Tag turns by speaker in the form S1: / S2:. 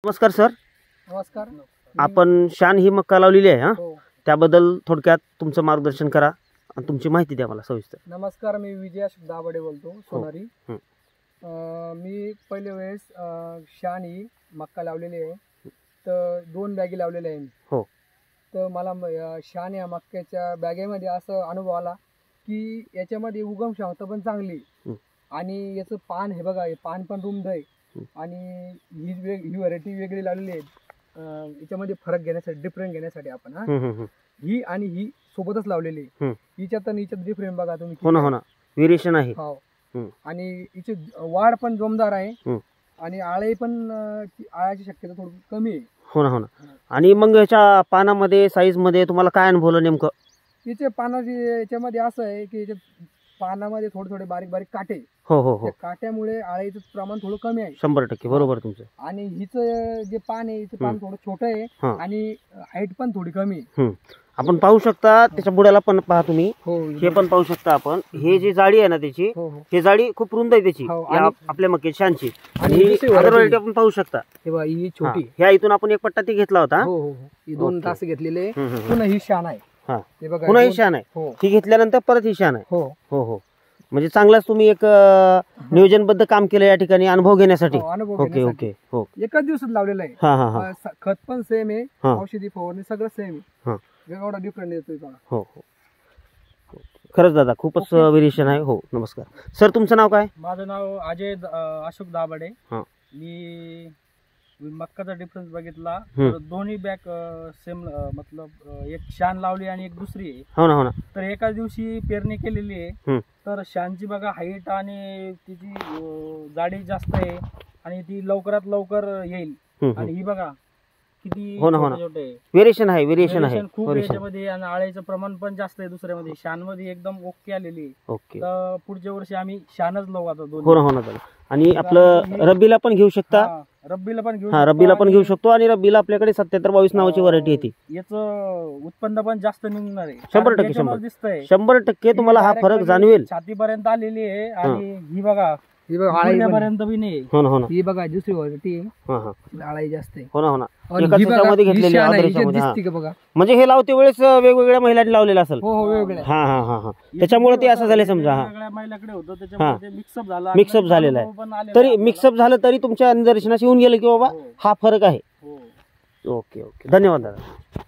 S1: नमस्कार सर.
S2: नमस्कार.
S1: आपण शान ही मक्का लावलेली आहे.
S2: हो.
S1: त्याबद्दल थोडक्यात तुमचं मार्गदर्शन करा आणि तुमची माहिती द्या मला सविस्तर.
S2: नमस्कार, मी विजय अशोक दाभाडे बोलतो, सोनारी. मी पहिल्या वेळेस शान ही मक्का लावलेली आहे, तर 2 बॅगी लावलेल्या आहे मी.
S1: हो.
S2: तर मला शान या मक्याच्या बॅगेमध्ये असं अनुभव आला की याच्यामध्ये उगम क्षमता पण चांगली आणि याचं पान हे बघा, हे पान पण रुंद आहे आणि ही व्हरायटी वेगळी लावलेली आहे. याच्यामध्ये फरक घेण्यासाठी, डिफरंट घेण्यासाठी आपण ही आणि ही सोबतच लावलेली आहे. हिच्यात आणि हिच्यात डिफरंट बघा तुम्ही.
S1: हो ना, हो ना, व्हेरिएशन आहे.
S2: हो. आणि हिची वाढ पण जोमदार आहे आणि आळे पण आळ्याची शक्यता थोडी कमी आहे.
S1: हो ना, हो ना. आणि मग याच्या पानामध्ये, साईज मध्ये तुम्हाला काय अनुभवलं नेमकं?
S2: याच्या पानाची याच्यामध्ये असं आहे की याच्या पानामध्ये थोडे थोडे बारीक बारीक काटे.
S1: हो हो हो.
S2: काट्यामुळे आळीचं प्रमाण थोडं कमी आहे.
S1: 100% बरोबर तुमचं.
S2: आणि हिचं जे पान आहे, हिचं पान थोडं छोटं आहे आणि हाईट पण थोडी कमी आहे.
S1: आपण पाहू शकता त्याच्या बुडाला पण पहा तुम्ही.
S2: हो.
S1: हे पण पाहू शकता आपण. हे जी जाडी आहे ना त्याची, ही जाडी खूप रुंद आहे त्याची आपल्या मक्के शानची. आणि अदर व्हरायटी आपण पाहू शकता.
S2: ही छोटी.
S1: ह्या इथून आपण एक पट्टा ती घेतला होता.
S2: हो हो. ही 2 तास घेतलेले. पुन्हा ही शान आहे. हे बघा,
S1: पुन्हा ही शान आहे. ही घेतल्यानंतर परत ही शान आहे.
S2: हो
S1: हो हो. म्हणजे चांगलाच तुम्ही एक नियोजनबद्ध काम केलं या ठिकाणी अनुभव घेण्यासाठी. Okay okay. हो.
S2: एकाच दिवसात लावलेलं आहे.
S1: हा हा हा.
S2: खत पण सेम आहे, औषधी फवारणी सगळं सेम आहे. एवढा डिफरंट येतोय बघा.
S1: हो हो. खरंच दादा खूपच व्हेरिएशन आहे. हो. नमस्कार सर, तुमचं नाव काय?
S3: माझं नाव अजय अशोक दाभाडे. मी मक्काचा डिफरन्स बघितला, दोन्ही बॅग सेम, मतलब एक शान लावली आणि एक दुसरी आहे.
S1: हो ना, हो ना. तर
S3: एकाच दिवशी पेरणी केलेली आहे. तर शानची बघा हाईट आणि तिची जाडी जास्त आहे आणि ती लवकरात लवकर येईल. आणि ही बघा किती छोटे
S1: व्हेरिएशन आहे. व्हेरिएशन आहे
S3: खूप याच्यामध्ये. आणि आळ्याचं प्रमाण पण जास्त आहे दुसऱ्यामध्ये. शान मध्ये एकदम ओके आलेली आहे.
S1: ओके.
S3: तर पुढच्या वर्षी आम्ही शानच लावू आता दोन.
S1: हो ना, हो ना. आणि आपलं रब्बीला पण घेऊ शकता.
S3: रब्बीला पण घेऊ.
S1: रब्बीला पण घेऊ शकतो. आणि रब्बीला आपल्याकडे 7722 नावाची व्हरायटी येते.
S3: याचं उत्पन्न पण जास्त निघणार आहे.
S1: 100%
S3: दिसतंय.
S1: 100% तुम्हाला हा फरक जाणवेल.
S3: छातीपर्यंत आलेली आहे. आणि ही बघा, आळीपर्यंत बी नाही.
S1: हो ना, हो ना.
S2: ही बघा दुसरी व्हरायटी आहे, आळी जास्त आहे.
S1: हो ना, हो ना. एकाच ह्याच्यामध्ये घेतलेली आहे. म्हणजे हे लावते वेळेस वेगवेगळ्या महिलांनी लावलेलं असेल.
S2: हो वेगवेगळ्या.
S1: हा हा हा हा. त्याच्यामुळे ते असं झालं समजा.
S3: वेगळ्या महिलाकडे होतं, त्याच्यामुळे मिक्सअप झाला.
S1: मिक्सअप झालेला आहे. तरी मिक्सअप झालं तरी तुमच्या निदर्शनास येऊन गेलं की बाबा हा फरक आहे. Okay okay. धन्यवाद दादा.